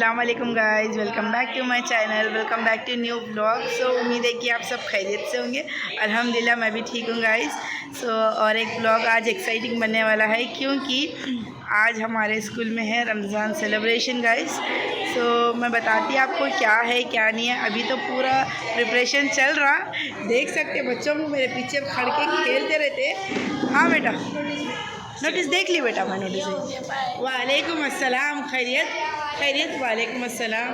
अस्सलाम वालेकुम guys, welcome back to my channel, welcome back to new blog. So उम्मीद है कि आप सब खैरियत से होंगे। अल्हम्दुलिल्लाह मैं भी ठीक हूँ गाइस। और एक ब्लॉग आज एक्साइटिंग बनने वाला है क्योंकि आज हमारे स्कूल में है रमज़ान सेलिब्रेशन गाइस। मैं बताती आपको क्या है क्या नहीं है। अभी तो पूरा प्रिपरेशन चल रहा, देख सकते बच्चों को मेरे पीछे खड़ के खेलते रहते। हाँ बेटा, नोटिस देख ली बेटा, मैं नोटिस वालेकुम अस्सलाम, खैरियत खैरियत, वालेकुम अस्सलाम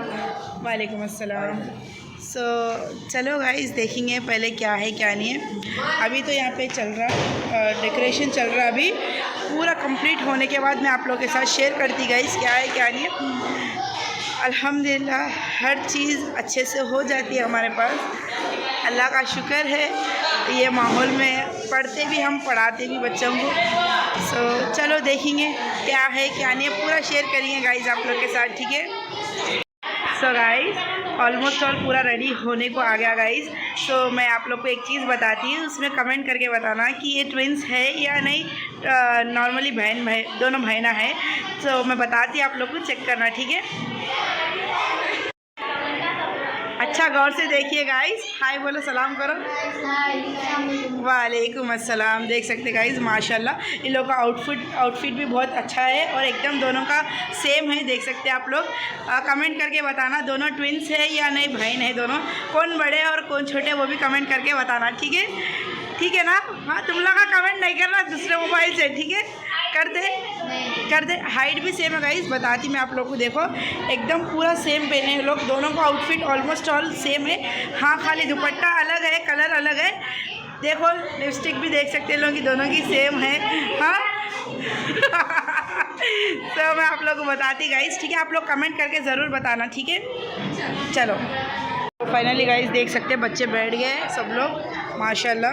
वालेकुम अस्सलाम। चलो गाइस देखेंगे पहले क्या है क्या नहीं है। अभी तो यहाँ पे चल रहा डेकोरेशन चल रहा, अभी पूरा कंप्लीट होने के बाद मैं आप लोगों के साथ शेयर करती गाइस क्या है क्या नहीं है। अल्हम्दुलिल्लाह हर चीज़ अच्छे से हो जाती है हमारे पास, अल्लाह का शुक्र है। ये माहौल में पढ़ते भी हम, पढ़ाते भी बच्चों को। चलो देखेंगे क्या है क्या नहीं है, पूरा शेयर करेंगे गाइस आप लोग के साथ, ठीक है। गाइस ऑलमोस्ट ऑल पूरा रेडी होने को आ गया गाइस। मैं आप लोग को एक चीज़ बताती हूँ, उसमें कमेंट करके बताना कि ये ट्विंस है या नहीं, नॉर्मली बहन दोनों बहना है। मैं बताती हूँ, आप लोग को चेक करना, ठीक है। अच्छा गौर से देखिए गाइस, हाय बोलो, सलाम करो। वालेकुम अस्सलाम। देख सकते गाइस माशाल्लाह इन लोगों का आउटफिट भी बहुत अच्छा है और एकदम दोनों का सेम है। देख सकते हैं आप लोग, कमेंट करके बताना दोनों ट्विंस है या नहीं बहन है दोनों, कौन बड़े और कौन छोटे वो भी कमेंट करके बताना, ठीक है। ठीक है ना। हाँ तुम लोग का कमेंट नहीं करना दूसरे मोबाइल से, ठीक है। कर दे। हाइट भी सेम है गाइस, बताती मैं आप लोग को। देखो एकदम पूरा सेम पहने हैं लोग, दोनों का आउटफिट ऑलमोस्ट ऑल सेम है। हाँ खाली दुपट्टा अलग है, कलर अलग है। देखो लिपस्टिक भी देख सकते हैं लोग कि दोनों की सेम है। हाँ मैं आप लोग को बताती गाइस, ठीक है। आप लोग कमेंट करके ज़रूर बताना, ठीक है। चलो फाइनली गाइस देख सकते हैं बच्चे बैठ गए सब लोग माशाल्लाह।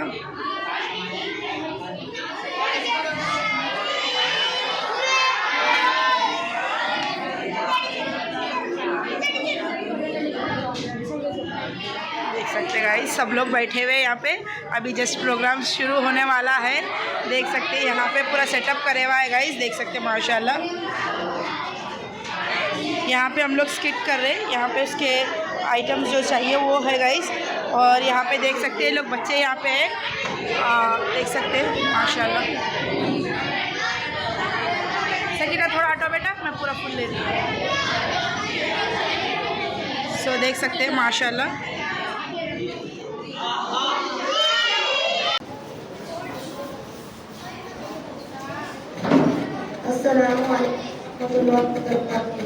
देख सकते हैं गाइस सब लोग बैठे हुए यहाँ पे, अभी जस्ट प्रोग्राम शुरू होने वाला है। देख सकते हैं यहाँ पे पूरा सेटअप करे हुआ है गाइस, देख सकते हैं माशाल्लाह। यहाँ पे हम लोग स्किट कर रहे हैं, यहाँ पे उसके आइटम्स जो चाहिए वो है गाइस। और यहाँ पे देख सकते हैं लोग बच्चे यहाँ पे हैं, देख सकते हैं माशाल्लाह। सकीना थोड़ा हटो बेटा, मैं पूरा फुल ले रही हूँ। देख सकते हैं माशाल्लाह। अस्सलामु अलैकुम वरहमतुल्लाहि वबरकातुहू।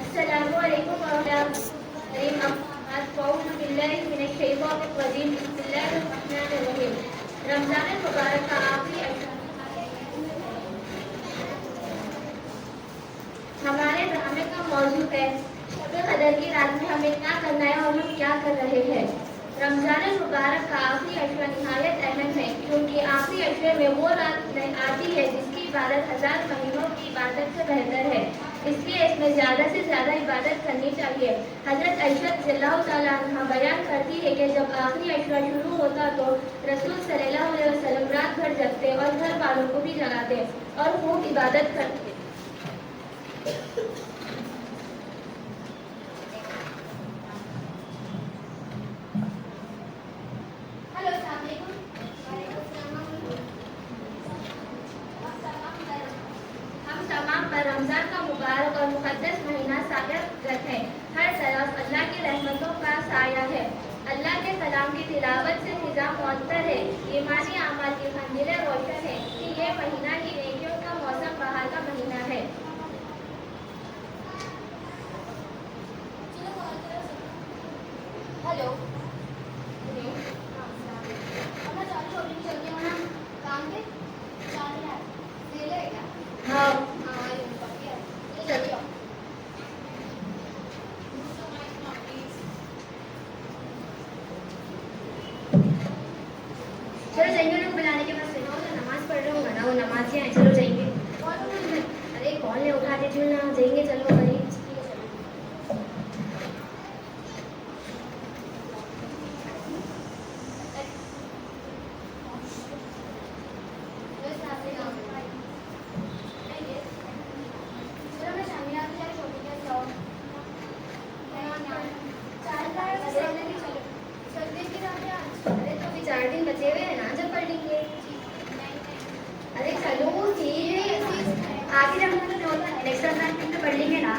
अस्सलामु अलैकुम वरहमतुल्लाहि वबरकातुहू। बिस्मिल्लाहिर्रहमानिर्रहीम। रमज़ान मुबारक का आखिरी हमारे ड्रामे का मौजू है शब कदर की रात में हमें क्या करना है और हम क्या कर रहे हैं। रमज़ान मुबारक का आखिरी अशरा निहायत अहम है क्योंकि आखिरी अशरे में वो रात आती है जिसकी इबादत 1000 महीनों की इबादत से बेहतर है, इसलिए इसमें ज़्यादा से ज़्यादा इबादत करनी चाहिए। हज़रत आयशा रज़ियल्लाहु ताला अन्हा बयान करती है कि जब आखिरी अशरा शुरू होता तो रसूल सल्लल्लाहु अलैहि वसल्लम रात भर जगते और घर वालों को भी जगाते और खूब इबादत करते। रमज़ान का मुबारक और मुक़द्दस महीना स्वागत है। हर तरफ अल्लाह की रहमतों का साया है। अल्लाह के कलाम की तिलावत से फिज़ा मुअत्तर है, ईमानी आमाल की मंजिलें रोशन है कि ये महीना ही नेकियों का मौसम, बहार का महीना है। हेलो अपना चालू शॉपिंग चलते हो ना काम के 4000 ले ले क्या हाँ हाँ ये बाकी है ये चलिए चलो जाएंगे लोग बुलाने के पास वो तो नमाज पढ़ रहा हूँ ना वो नमाज हैं चलो जाएंगे अरे कौन ले उठाते चलो ना जाएंगे चलो भाई अरे तो अभी 4 दिन बचे हुए हैं ना जब पढ़ लेंगे अरे चलो आगे जब हम लोग नेक्स्ट असाइनमेंट में पढ़ लेंगे ना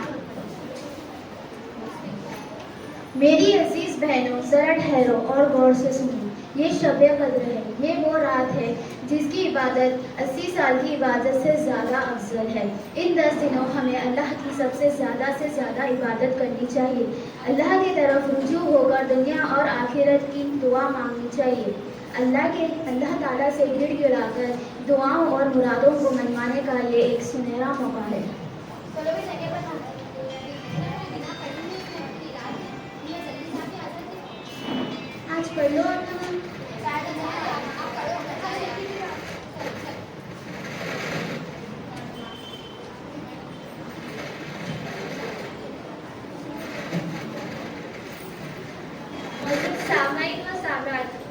मेरी अजीज बहनों जरा ठहरो और गौर से सुनो ये शब कद्र है ये वो रात है जिसकी इबादत 80 साल की इबादत से ज़्यादा अफजल है इन 10 दिनों हमें अल्लाह की सबसे ज़्यादा इबादत करनी चाहिए अल्लाह की तरफ रुजू होकर दुनिया और आखिरत की दुआ मांगनी चाहिए अल्लाह ताला से गिड़गिड़ाकर दुआओं और मुरादों को मनवाने का ये एक सुनहरा मौका है आज पढ़ लो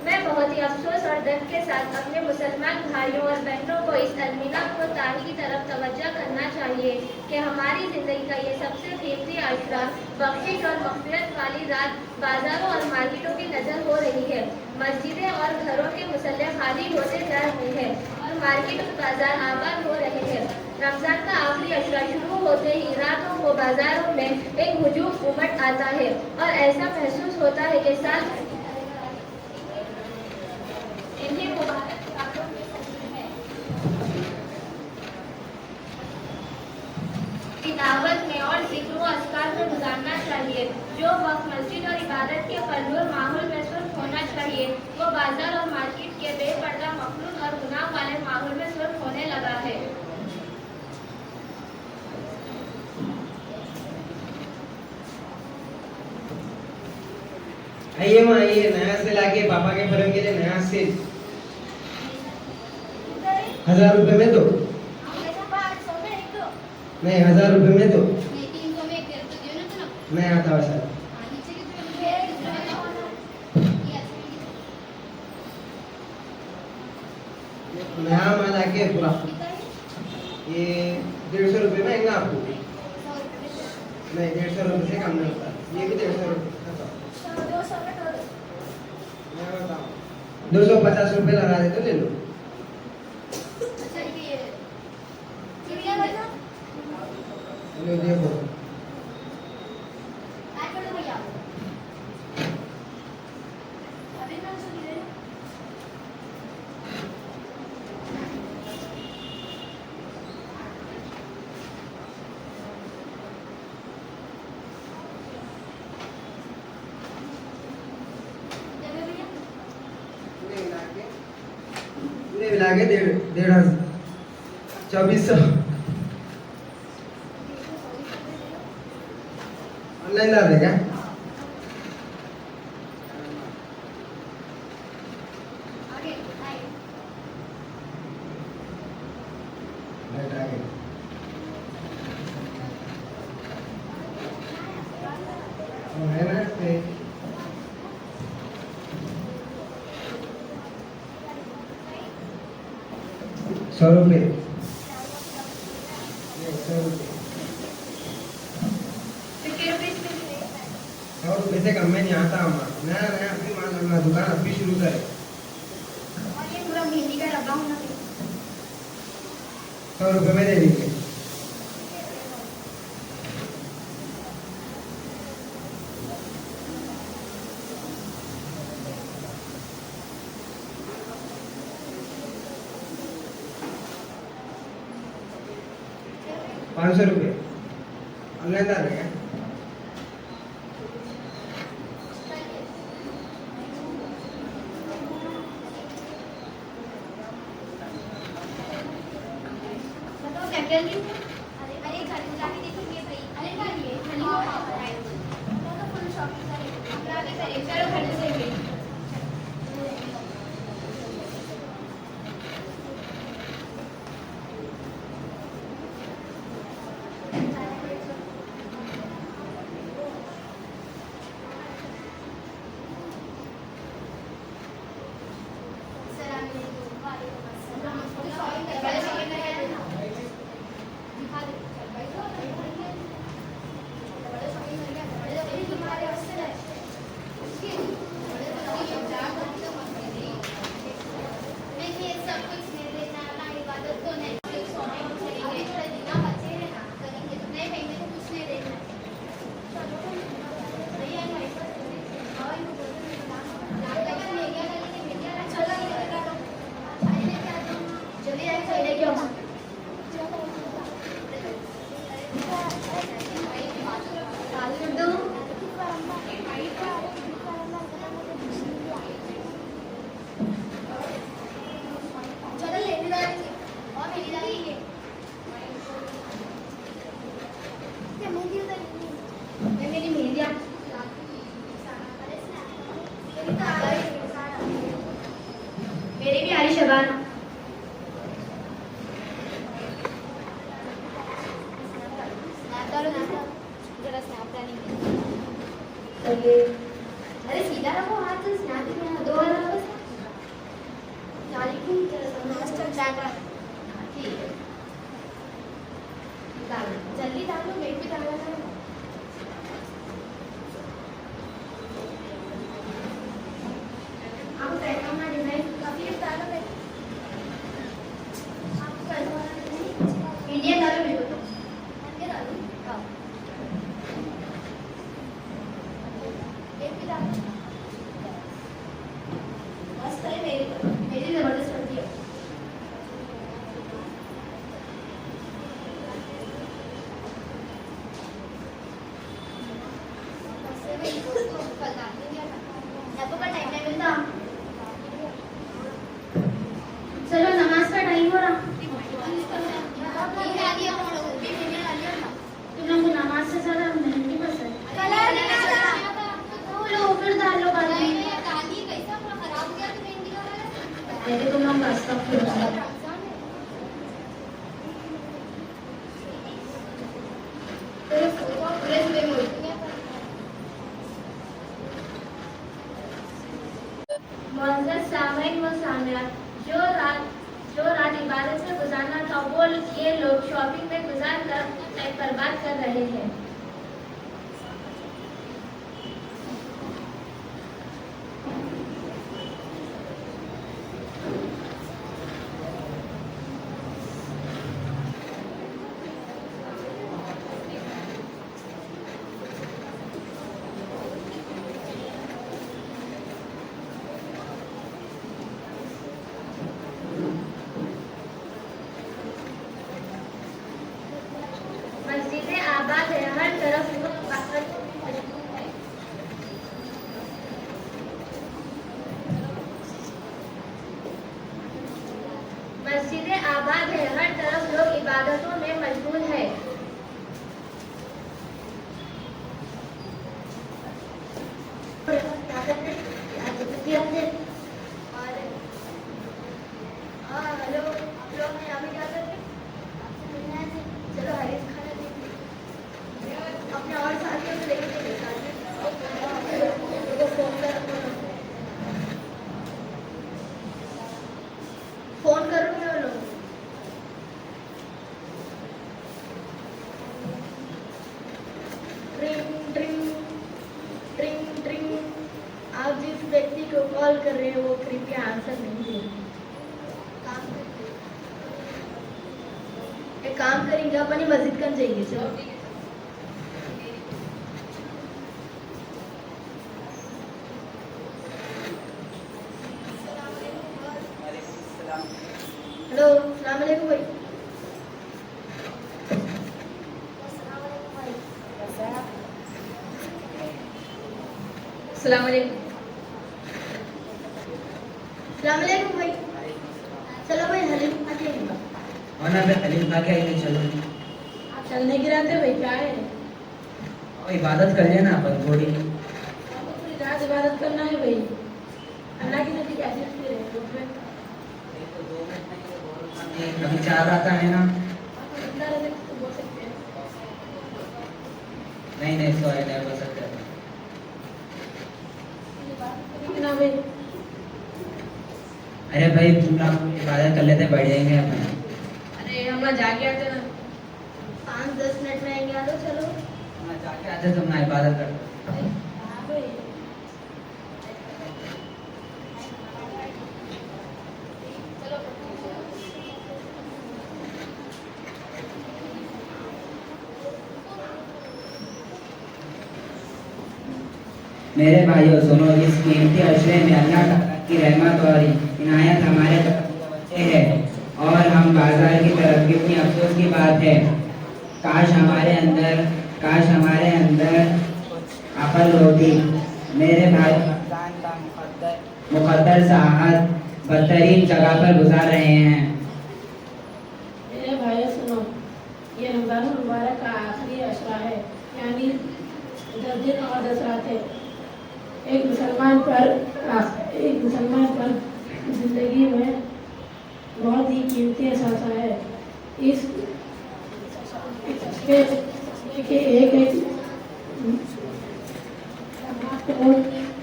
मैं बहुत ही अफसोस और दर्द के साथ अपने मुसलमान भाइयों और बहनों को इस अलमिला को ताही की तरफ तवज्जो करना चाहिए कि हमारी ज़िंदगी का ये सबसे कीमती अशरा बख्शिश और मग़फ़िरत वाली रात बाज़ारों और मार्केटों की नज़र हो रही है मस्जिदें और घरों के मुसल्ले खाली होते जा रहे हैं और मार्केट और बाज़ार आबाद हो रहे हैं रमज़ान का आखिरी अशरा शुरू होते ही रातों को बाज़ारों में एक हुजूम उमड़ आता है और ऐसा महसूस होता है कि साल इन्हीं मुबारक रातों में तिलावत में और जिक्र व अस्कार में गुजारना चाहिए जो वक्त मस्जिद और इबादत के फलूर माहौल में सुर्ख होना चाहिए वो बाजार और मार्केट के बेपर्दा मखलूत और गुनाह वाले माहौल में सुर्ख होने लगा है आइए माँ आइए नया सेल आके पापा के फर्म के लिए नया सेल 1000 रुपए में दो नहीं 1000 रुपए में दो नहीं आता वैसा नया माल आके पूरा ये 150 रुपए में आएगा आपको नहीं 150 रुपए से कम नहीं होता ये भी 150 रुपए 250 रुपए लगा दे तो ले लो लो देखो पूरे मिला के 1,500 2400 ऑनलाइन डाल देगा है ना 100 रुपए 100 रुपए से कम में नहीं आता हमारा नया नया अभी माल लगना दुकान अभी शुरू करे और ये पूरा मेहंदी का लगा होना 100 रुपए में दे देंगे ₹500 ऑनलाइन डाल देगा जल्दी से। अरे घर जाके देखेंगे भाई। अरे जाइए खाली तो फुल शॉपिंग करेंगे। हम आगे करेंगे। चलो घर से भी। मेरी भी आ रही शबान। अरे सीधा रखो हाथ से स्नैप में दो वाला बस जाली की मास्टर बैकग्राउंड ठीक है डालो जल्दी डालो मेट भी डालना है आप बैकग्राउंड में डिजाइन काफी डालो मैं आप इंडिया डालो मेरे को इंडिया डालो हां मस्त है मेरी जबरदस्त बनती है चलो नमाज का टाइम हो रहा तुम लोग को नमाज से ज्यादा मेहंदी पसंद लो फिर डाल लो बाद में देखो तुम लोग रास्ता फिर मुअज़्ज़ज़ सामईन व सामियात, जो रात इबादत में गुजारना था वो ये लोग शॉपिंग में गुजार कर टाइम बर्बाद कर रहे हैं। मस्जिदें आबाद है हर तरफ मस्जिदें आबाद है हर तरफ लोग इबादतों में मशगूल है। हेलो आप लोग यहाँ पे क्या कर रहे हैं? चलो हरीश खाना देखिए अपने और साथियों को लेके फोन करो ना लोग ड्रिंग ड्रिंग ड्रिंग ड्रिंग आप जिस व्यक्ति को कॉल कर रहे हैं वो कृपया आंसर नहीं दे रहे। एक काम करेंगे अपनी मस्जिद कन जाएंगे चलो हेलो अस्सलाम वालेकुम भाई अस्सलाम वालेकुम अस्सलाम वालेकुम भाई चलो भाई हलीम आके वरना फिर हलीम खा के आएंगे। चलो आप चलने की रहते भाई, क्या है? और इबादत कर लेना अपन थोड़ी। आपको पूरी रात इबादत करना है भाई। अल्लाह की नबी कैसे रखते रहे उसमें? कभी 4 आता है ना। आप जिंदा रहते तो बोल सकते हैं। नहीं नहीं सॉरी नहीं बोल सकते। कितना भाई? अरे भाई तुम लोग इबादत कर लेते बैठ जाएंगे अपन। अरे हम लोग जाके आते ना। 5-10 मिनट में आएंगे, आ लो चलो। हम जाके आते तुम ना इबादत करते। हाँ भाई। मेरे भाइयों सुनो, इस कीमती अशरे में अल्लाह ताला की रहमत और इनायत हमारे बच्चे है और हम बाजार की तरफ। कितनी अफसोस की बात है, काश हमारे अंदर अकल होती। मेरे भाई रमजान का मुकद्दर साहब बदतरीन जगह पर गुजार रहे हैं। मेरे भाई सुनो, ये रमजान मुबारक का आखिरी अशरा है, यानी 10 दिन और 10 रातें। एक मुसलमान पर जिंदगी में बहुत ही कीमती एहसास है। इस अशरे के एक को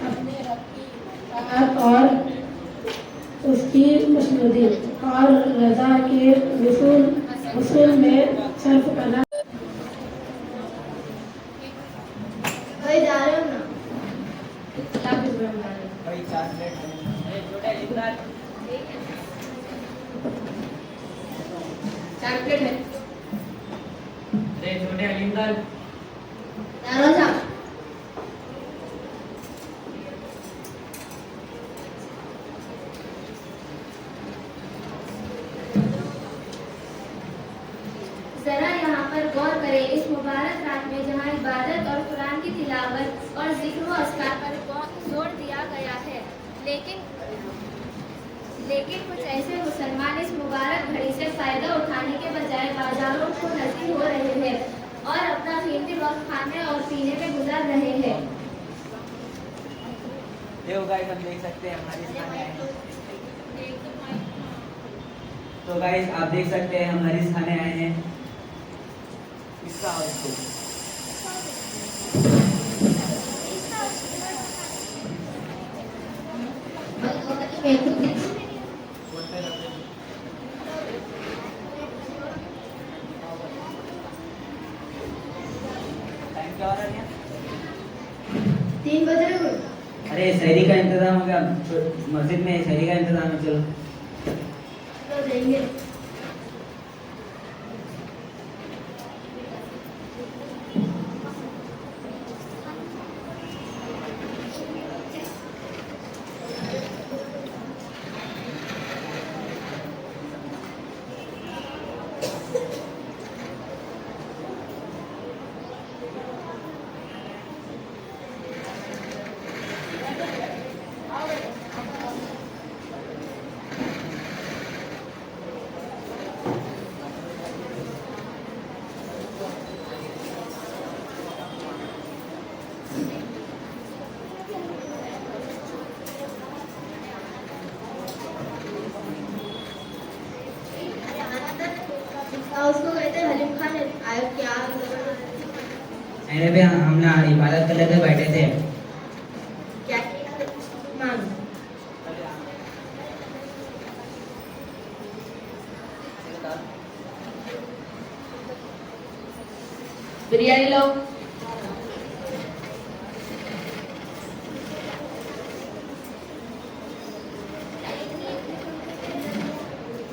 अपने रब की इताअत और उसकी मसनूदी और रजा के उसूल में सर्फ करना। भाई जा रहे हो ना? चार प्लेट है। छोटे हलीम दाल। दारों साहब, जरा यहाँ पर गौर करें, इस मुबारक रात में जहाँ इबादत और कुरान की तिलावत और जिक्र व अस्कार पर जोर दिया गया है, लेकिन कुछ ऐसे मुसलमान इस मुबारक घड़ी से फायदा उठाने के बजाय बाजारों को नजदीक हो रहे हैं और अपना कीमती वक्त खाने और पीने में गुजार रहे हैं। गाइस हम देख सकते हैं हमारे खाने आए हैं। तो गाइस आप देख सकते हैं हमारे खाने आए हैं। इसका तीन बज रहे हो? अरे शहरी का इंतजाम हो गया, मस्जिद में शहरी का इंतजाम है। चलो तो देंगे। उसको कहते हैं हलीम खाने आए क्या? अरे भी हम ना इबादत कर लेते बैठे थे। क्या मान बिरयानी लो।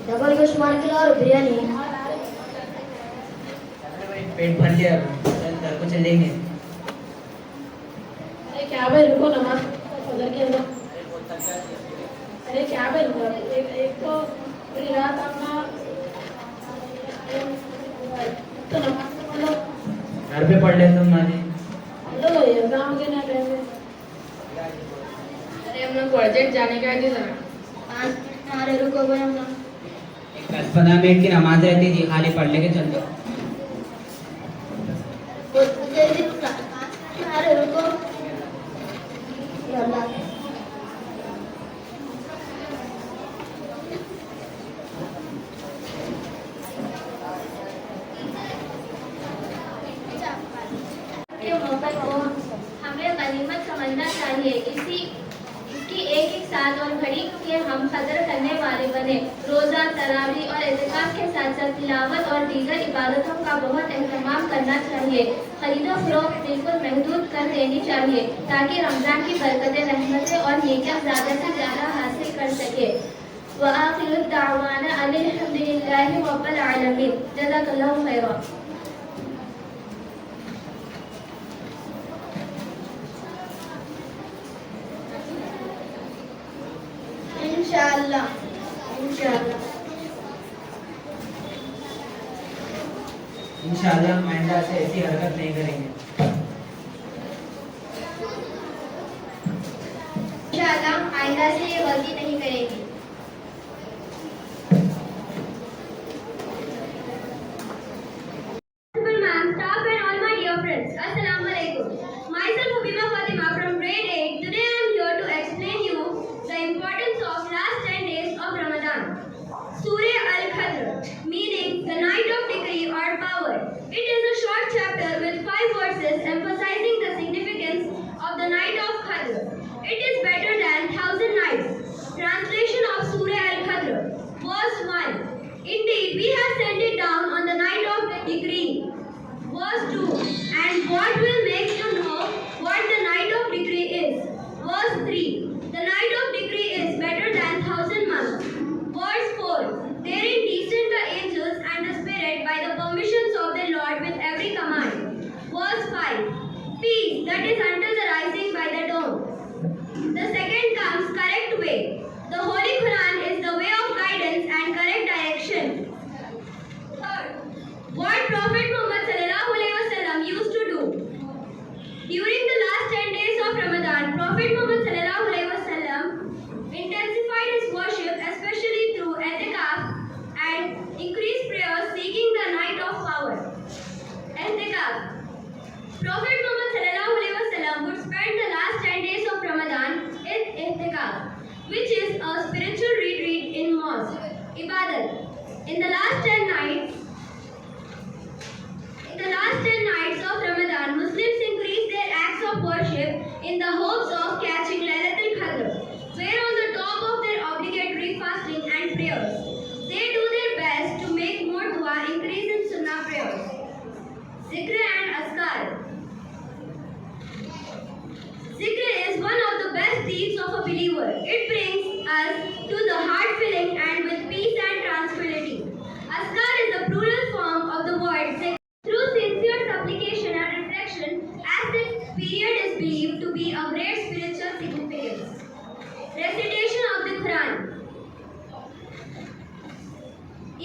डबल गोश्त मार के और बिरयानी। पेट भर गया, घर को चलेंगे। अरे क्या भाई रुको, नमाज फजर के अंदर। अरे क्या भाई रुको, एक तो पूरी रात अपना तो नमाज तो पढ़ लो। घर पे पढ़ ले तुम नानी। लो एग्जाम के ना टाइम में। अरे हम लोग को अर्जेंट जाने का है जी जरा। 5 मिनट में आ रहे, रुको भाई हम लोग। बस 15 मिनट की नमाज रहती थी, खाली पढ़ लेके चल जाओ। अरे रुको, या अल्लाह। के मोहब्बत को हमें गनीमत समझना चाहिए। इसकी एक एक साथ और घड़ी के हम कदर करने वाले बने। रोज़ा, तरावी और इतिकाफ के साथ साथ तिलावत और दीगर इबादतों का बहुत एहतमाम करना चाहिए। खरीदो फरोख्त बिल्कुल महदूद कर देनी चाहिए ताकि रमज़ान की बरकतें, रहमतें और नेकियां ज़्यादा से ज़्यादा हासिल कर सके। व आखिरु दावाना अनिल हम्दुलिल्लाहि रब्बिल आलमीन। जज़ाकल्लाहु खैरा। इंशाअल्लाह, इंशाअल्लाह। इंशाअल्लाह हम आइंदा से ऐसी हरकत नहीं करेंगे। इंशाअल्लाह आइंदा से ये गलती नहीं करेगी। Ma'am, staff and all my dear friends, Assalamu alaikum. Myself Habiba Fatima from grade 8. Today I am here to explain you the importance of last 10 days of Ramadan. Surah Al-Qadr, meaning the night of decree or power. It is a short chapter with 5 verses emphasizing the significance of the night of Qadr. It is better than 1,000 nights. Translation of Surah Al-Qadr. Verse 1. Indeed, we have sent it down on the night of decree. Verse 2. And what will make you know what the night of decree is? Verse 3. The night of decree is better than 1,000 months. Verse 4. Therein descend the angels and the Spirit by the permissions of the Lord with every command. Verse 5. Peace, that is until the rising by the dawn. The second comes correct way. The Holy Quran is the way of guidance and correct direction. Third, what Prophet Muhammad sallallahu alaihi wasallam used to do. During the last 10 days of Ramadan, Prophet Muhammad sallallahu alaihi wasallam intensified his worship, especially through i'tikaf and increased prayers seeking the night of power. I'tikaf. Prophet Muhammad sallallahu alaihi wasallam would spend the last 10 days of Ramadan in i'tikaf, which is a spiritual retreat in mosque. Ibadat. In the last 10 nights of Ramadan, Muslims increase their acts of worship in the hopes of catching Laylatul Qadr, where on the top of their obligatory fasting and prayers, they do their best to make more dua, increase in sunnah prayers. Zikr and Azkar. Zikr is one of the best deeds of a believer. It brings us to the heart filling and with peace and tranquility. Azkar is the plural form of the word zikr. Through sincere supplication and reflection, as this period is believed to be of great spiritual significance. Recitation of the Quran.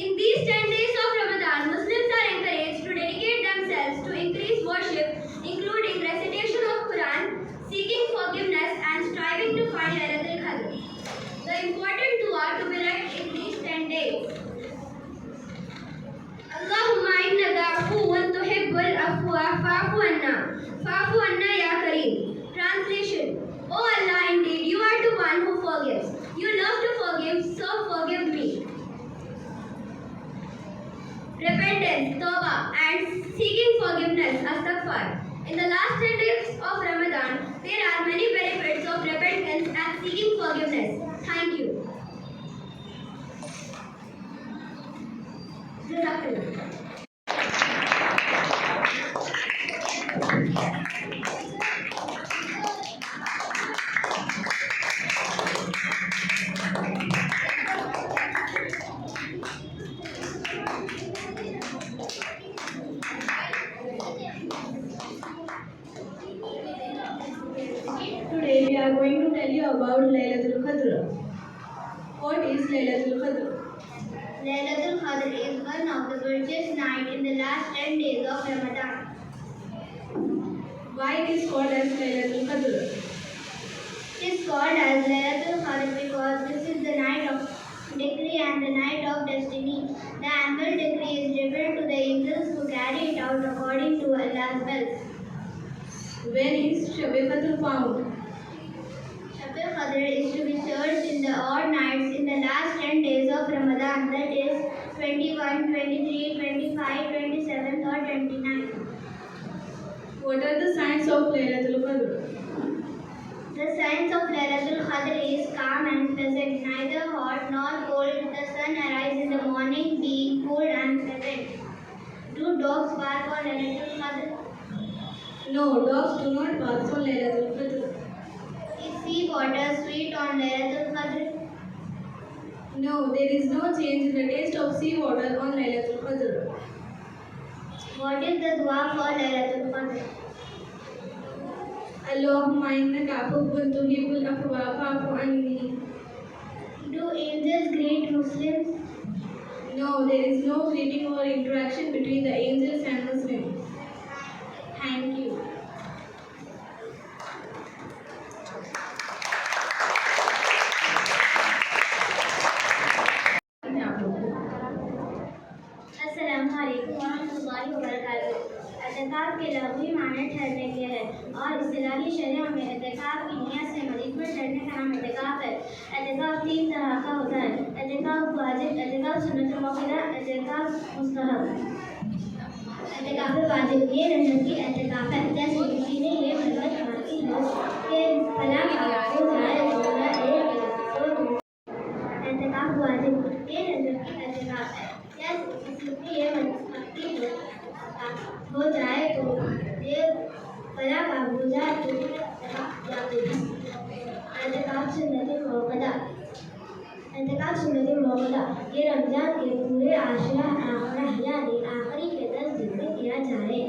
In these 10 days of Ramadan, Muslims are encouraged to dedicate themselves to increase worship, including recitation of Quran, seeking forgiveness and striving to find Laylatul Qadr. The important dua to be read in these 10 days. Allahumma innaka afuwwun tuhibbul afwa fa'fu anna. Fa'fu anna ya Kareem. Translation. O Allah, indeed you are the one who forgives. You love to forgive, so forgive me. Repentance, tawbah, and seeking forgiveness, astaghfar. In the last 10 days of Ramadan, there are many benefits of repentance and seeking forgiveness. Thank you. Jazakallah. Today we are going to tell you about Laylatul Qadr. What is Laylatul Qadr? Laylatul Qadr is one of the virtuous nights in the last 10 days of Ramadan. Why it is called as Laylatul Qadr? It is called as Laylatul Qadr because this is the night of decree and and the night of destiny. The annual decree is given to the angels who carry it out according to Allah's will. When is Shab-e Qadr found? Shab-e Qadr is to be searched in the odd nights in the last 10 days of Ramadan, that is 21, 23, 25, 27 or 29. What are the signs of Laylatul Qadr? The signs of Laylatul Qadr is calm and pleasant, neither hot nor cold. The sun arises in the morning, being cool and pleasant. Do dogs bark on Laylatul Qadr? No, dogs do not bark on Laylatul Qadr. Is sea water sweet on Laylatul Qadr? No, there is no change in the taste of sea water on Laylatul Qadr. What is the dua for Laylatul Qadr? Allahumma innaka afuwwun tuhibbul afwa fa'fu anni. Do angels greet Muslims? No, there is no greeting or interaction between the angels and Muslims. Thank you. अस्सलामुअलैकुम वरहमतुल्लाहि वबरकातुहू। एतिकाफ के लफ्ज़ी माने ठहरने के हैं और इस्तिलाही शरिया में एतिकाफ की नियत से मज़ीद में ठहरने का नाम एतिकाफ है। एतिकाफ 3 तरह का होता है: एतिकाफ वाजिब, एतिकाफ सुन्नत मुअक्कदा, एतिकाफ मुस्तहब। एतिकाफ वाजिब ये रजब की एतिकाफ है। जैसे किसी ने ये मन्नत मांगी हो कि फलां काम हो जाए तो मैं एतिकाफ वाजिब ये रजब की एतिकाफ है। जैसे किसी ने ये मन्नत मांगी हो जाए तो ये फलां काम हो जाए तो एतिकाफ सुन्नत मुअक्कदा। एतिकाफ सुन्नत मुअक्कदा ये रमजान के पूरे आशरा आखिरा यानी आखिरी के 10 दिन में किया जाए।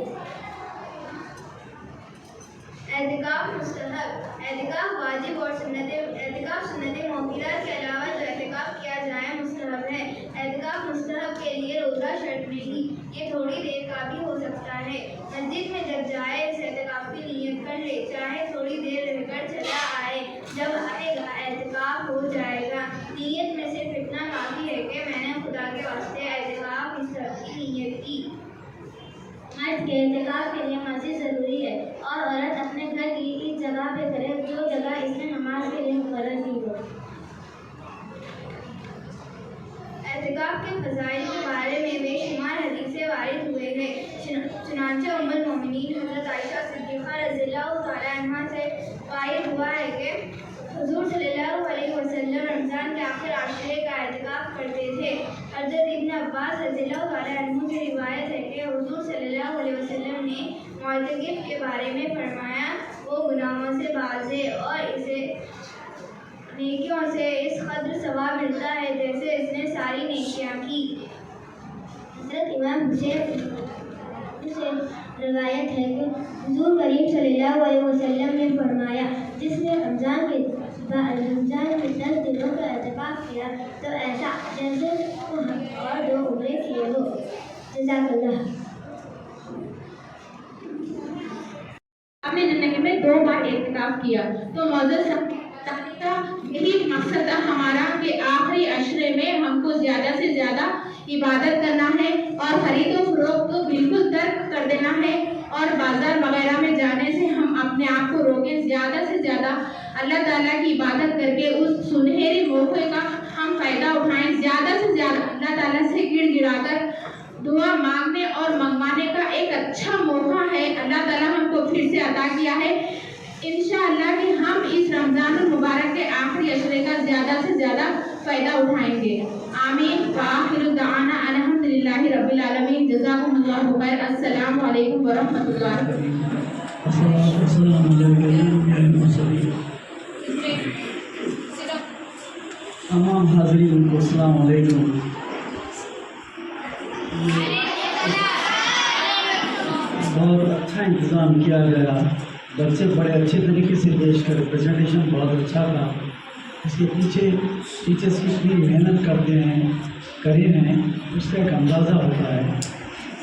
एतिकाफ मुस्तहब, एतिकाफ वाजिब और एतिकाफ सुन्नत मुअक्कदा के अलावा जो एतिकाफ किया जाए मुस्तहब है। एतिकाफ मुस्तहब के लिए रोज़ा शर्त नहीं, ये थोड़ी देर का भी हो सकता है। मस्जिद में जब जाए इस एतिकाफ की नियत कर ले, चाहे थोड़ी देर रहकर चला आए, जब आएगा एतिकाफ हो जाएगा। नियत में सिर्फ इतना काफ़ी है कि मैंने खुदा के वास्ते एतिकाफ इस तरह की नियत की। मर्द के एतिकाफ के लिए मस्जिद ज़रूरी है और औरत अपने घर की इस जगह पे करे जो जगह इसने नमाज के लिए मुकर्रर की हो। एतिकाफ के फ़ज़ाइल के बारे में बेशुमार हदीसें वारिद हुए हैं। चुनांचे उम्मुल मोमिनीन हज़रत आयशा सिद्दीक़ा रज़ियल्लाहु तआला अन्हा से वारिद हुआ है कि हुज़ूर सल्लल्लाहु अलैहि वसल्लम रमज़ान के आखिर आशरे का एतिकाफ करते थे। हज़रत इब्न अब्बास रज़ियल्लाहु तआला अन्हु से रिवायत है कि हुज़ूर सल्लल्लाहु अलैहि वसल्लम ने मुअतकिफ़ के बारे में फरमाया, वो गुनाहों से बाज़ है और इसे नेकियों से इस कदर सवाब मिलता है जैसे इसने सारी नेकियां की। हज़रत इमाम हुसैन से रिवायत है कि हुज़ूर करीम सल्लल्लाहु अलैहि वसल्लम ने फरमाया, जिसने रमज़ान में 10 दिनों का एतिकाफ किया तो ऐसा जैसे वो और 2 उम्रे किए हो। जज़ाकल्लाह। आपने ज़िंदगी में 2 बार एतिकाफ किया तो मौजूद यही मकसद था हमारा कि आखिरी अशरे में हमको ज़्यादा से ज़्यादा इबादत करना है और खरीद व फरोख्त को बिल्कुल तर्क कर देना है और बाजार वगैरह में जाने से हम अपने आप को रोकें। ज़्यादा से ज़्यादा अल्लाह ताला की इबादत करके उस सुनहरे मौके का हम फ़ायदा उठाएं। ज़्यादा से ज़्यादा अल्लाह ताला से गिड़गिड़ाकर दुआ मांगने और मंगवाने का एक अच्छा मौका है अल्लाह ताला हमको फिर से अता किया है। इंशाअल्लाह कि हम इस रमज़ान मुबारक के आखिरी अशरे का ज़्यादा से ज़्यादा फ़ायदा उठाएंगे। आमीन। व आखिरु दअवाना अल्हम्दुलिल्लाहि रब्बिल आलमीन। जज़ाकुमुल्लाहु खैर। अस्सलामु अलैकुम व रहमतुल्लाहि। तमाम हाज़रीन को अस्सलाम वालेकुम। बहुत अच्छा इंतज़ाम किया गया, बच्चे बड़े अच्छे तरीके से पेश करे, प्रेजेंटेशन बहुत अच्छा था। इसके पीछे टीचर्स कितनी मेहनत करते हैं करे हैं उसका एक अंदाज़ा होता है।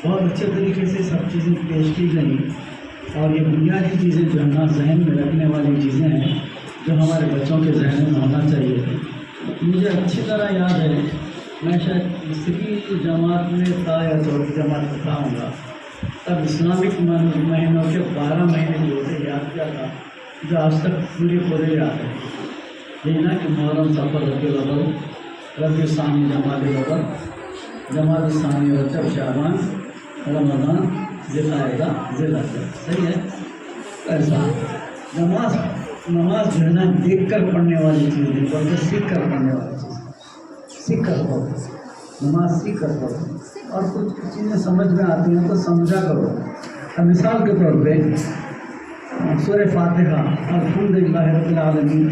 बहुत अच्छे तरीके से सब चीज़ें पेश की गई और ये बुनियादी चीज़ें जो है ना जहन में रखने वाली चीज़ें हैं जो हमारे बच्चों के जहन में होना चाहिए। मुझे अच्छी तरह याद है मैं शायद तीसरी जमात में था या चौथी जमात में था होगा, तब इस्लामिक महीनों के 12 महीने जो होते याद किया था, जो आज तक पूरे याद है। यही ना कि मुहर्रम, सफ़र, रबीउल अव्वल, रबीउल सानी, जमात सानी, रजब, शाबान, रमज़ान, ज़िलक़ाइदा, ज़िलहज्जा। सही है। ऐसा नमाज जो है ना देख कर पढ़ने वाली चीज़ है, बल्कि सीख कर पढ़ने वाली चीज़ है। सीख कर पढ़ो, नमाज सीख कर पढ़ो, और कुछ चीज़ें समझ में आती हैं तो समझा करो। अब मिसाल के तौर पे सूरह फातिहा, अल्हम्दुलिल्लाह रब्बिल आलमीन,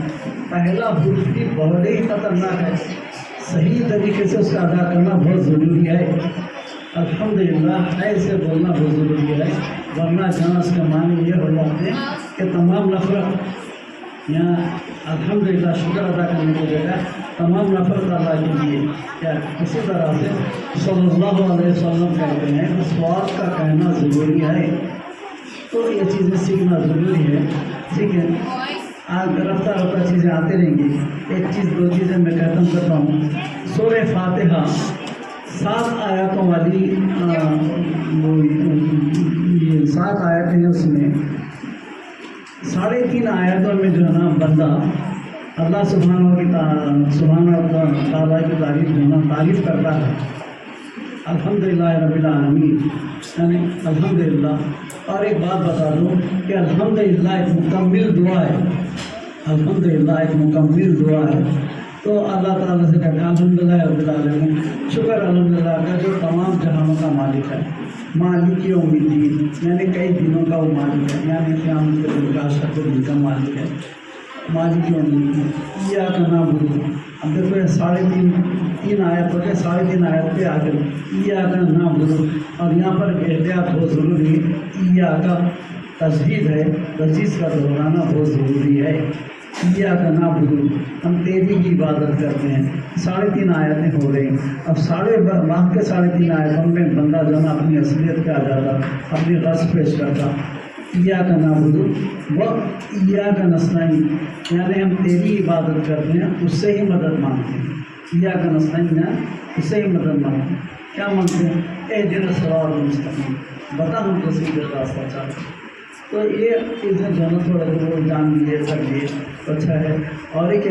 पहला हुर्फ भी बड़े ही खतरनाक है। सही तरीके से उसका अदा करना बहुत ज़रूरी है। अल्हम्दुलिल्लाह ऐसे बोलना बहुत ज़रूरी है, वरना जहाँ उसके माने ये हो जाते हैं कि तमाम नफ़रत यहाँ अल्हम्दुलिल्लाह शुक्र अदा करने की जगह तमाम नफ़रत अदा कीजिए। क्या इसी तरह से सल्लल्लाहु अलैहि वसल्लम कहते हैं कि स्वाद का कहना ज़रूरी है, तो ये चीज़ें सीखना ज़रूरी है। ठीक है, आज रफ्ता रफ्ता चीज़ें आती रहेंगी। एक चीज़, दो चीज़ें मैं ख़त्म करता हूँ। सूरह फातिहा 7 आयतों वाली, 7 आयतें हैं, उसमें 3.5 आयतों में जो है ना बंदा अल्लाह सुब्हानहू तआला की तारीफ़ जो है ना तारीफ़ करता है। अल्हम्दुलिल्लाह रब्बिल आलमीन, यानी अल्हम्दुलिल्लाह। और एक बात बता दूँ कि अल्हम्दुलिल्लाह एक मुकम्मिल दुआ है। अल्हम्दुलिल्लाह एक मुकम्मिल दुआ है। तो अल्लाह ताला से कहते हैं अल्हम्दुलिल्लाह रब्बिल आलमीन, शुक्र अल्हम्दुलिल्लाह का जो तमाम जहानों का मालिक है। मालिक यौमिद्दीन, यानी कई दिनों का वो मालिक है, यानी क़यामत के दिन का, शब के दिन का मालिक है। मालिक यौमिद्दीन, इय्याका नअबुदु। अब देखो 3.5 आयत हो गए, 3.5 आयत पे आगे इय्याका नअबुदु, और यहाँ पर एहतियात बहुत ज़रूरी है। इय्याका तजदीद है, तजदीद का दोहराना बहुत ज़रूरी है। इय्याका नअबुदु, हम तेरी ही इबादत करते हैं। 3.5 आयतें हो गई। अब 3.5 आयतों में बंदा जो ना अपनी असलियत पे आ जाता, अपनी गर्ज पेश करता। इय्याका नअबुदु व इय्याका नस्तईन, यानी हम तेरी इबादत करते हैं, उससे ही मदद मांगते हैं। इय्याका नस्तईन, उससे ही मदद मांगते हैं। क्या मांगते हैं? इहदिना सिरातल मुस्तकीम, बता हमको सीधे रास्ता चाहते हैं। तो ये चीज़ें जो है थोड़ा जो जान लिए, कर लिए तो अच्छा है। और एक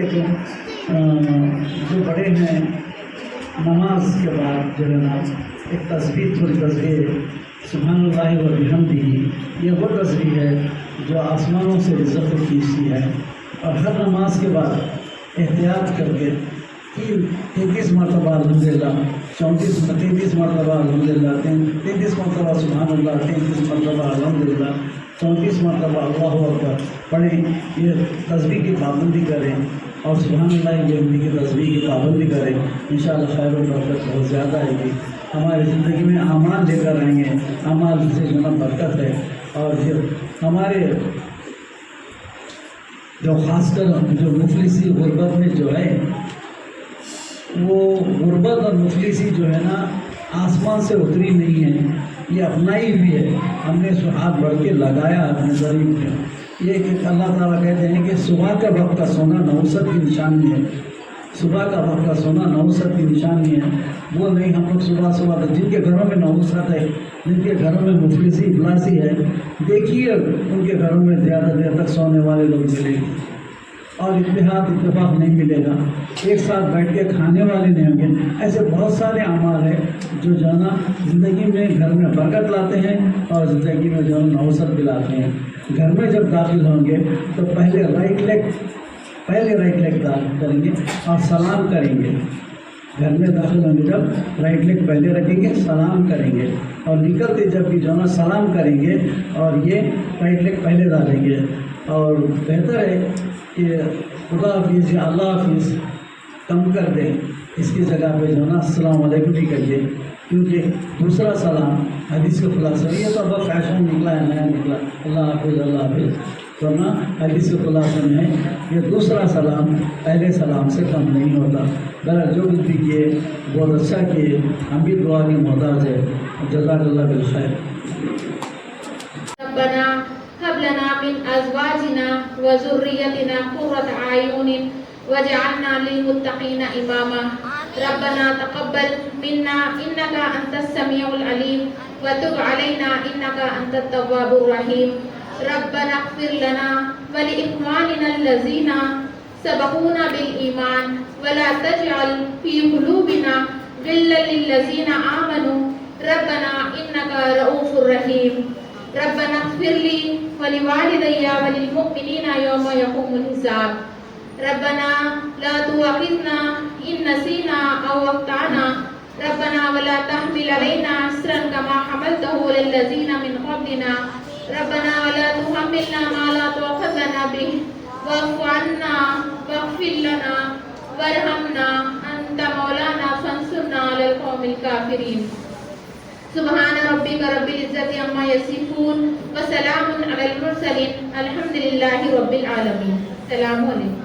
जो बड़े हैं, नमाज के बाद जो है ना एक तस्बीह, थोड़ी तस्बीह सुब्हानल्लाह व बिहम्दिही, ये वो तस्बीह है जो आसमानों से रिज़्क़ खींचती है। और हर नमाज के बाद एहतियात करके 33 मरतबा अल्हम्दुलिल्लाह, 33 मरतबा अल्हम्दुलिल्लाह, 33 मरतबा सुब्हानल्लाह, 33 मरतबा अल्हम्दुलिल्लाह, 34 मरतबा अल्लाहु अकबर पढ़ें। ये तस्बीह की पाबंदी करें और सुब्हानल्लाह बिहम्दिही की तस्बीह की पाबंदी करें। इंशाअल्लाह खैर और बरकत बहुत ज़्यादा आएगी, हमारी ज़िंदगी में अमाल लेकर आएंगे। अमाल से जो ना बरकत है। और जो हमारे जो ख़ासकर जो मुफलिसी गुरबत में जो है, वो गुरबत और मुफलिसी जो है ना आसमान से उतरी नहीं है, ये अपनाई हुई है। हमने हाथ बढ़ के लगाया अपने शरीर में। ये अल्लाह ताला कहते हैं कि सुबह के वक्त का सोना नहुसत की निशानी है। सुबह का वक्त का सोना नहुसत की निशानी है। वो नहीं हम लोग सुबह जिनके घरों में नहुसत है, जिनके घरों में मुफलिसी इफलासी है, देखिए उनके घरों में ज़्यादा देर तक सोने वाले लोग मिलेंगे और इत्तेफाक नहीं मिलेगा। एक साथ बैठ के खाने वाले नहीं होंगे। ऐसे बहुत सारे अमाल हैं जो ना ज़िंदगी में घर में बरकत लाते हैं और ज़िंदगी में जो नहुसत दिलाते हैं। घर में जब दाखिल होंगे तो पहले राइट लेग दाखिल करेंगे और सलाम करेंगे। घर में दाखिल होंगे जब राइट लेग पहले रखेंगे, सलाम करेंगे, और निकलते जब भी जो ना सलाम करेंगे और ये राइट लेग पहले डालेंगे। और बेहतर है कि खुदा हाफिज़ या अल्लाह हाफिज़ कम कर दें, इसकी जगह पे जो ना अस्सलाम वालेकुम ही करिए, क्योंकि दूसरा सलाम हदीस के खुलासा, ये तो अब फैशन निकला है, नया निकला, अल्लाह हाफिज़, तो ना हदीस के खुलासे में ये दूसरा सलाम पहले सलाम से कम नहीं होता। बहरहाल जो कुछ भी किए बहुत अच्छा किए, हम भी दुआ की मोहताज है। जज़ाकल्लाह बिल खैर। रब्बना हब लना मिन अज़वाजिना व ज़ुर्रिय्यतिना क़ुर्रत आयुनिन वजअलना लिल मुत्तक़ीना इमामा। रब्बना तक़ब्बल मिन्ना इन्नका अंतस समीउल अलीम व तुब अलैना इन्नका अंतत तव्वाबुर रहीम। रब्बना इग़फिर लना व लिइख़्वानिना allज़ीना सबक़ूना बिल ईमान व ला तजअल फ़ी क़ुलूबिना गिल्लन लिल्लज़ीना आमनू रब्बना इन्नका रऊफ़ुर रहीम। रब्बना इग़फिर ली व लिवालिदैया व लिलमुमिनीना यौम यक़ूमुल हिसाब। रब्बना ला तुआख़िज़ना इन नसीना औ अख़्ताना रब्बना वला तहमिल अलैना इस्रन कमा हमलतहु अलल्लज़ीना मिन क़ब्लिना रब्बना वला तुहम्मिलना मा ला ताक़त लना बिहि वअफ़ु अन्ना वग़फ़िर लना वरहमना अंत मौलाना फंसुरना अलल क़ौमिल काफ़िरीन। सुब्हान रब्बिका रब्बिल इज़्ज़ति अम्मा यसिफ़ून व सलामुन अलल मुरसलीन अल्हम्दुलिल्लाहि रब्बिल आलमीन। सलाम अलैकुम।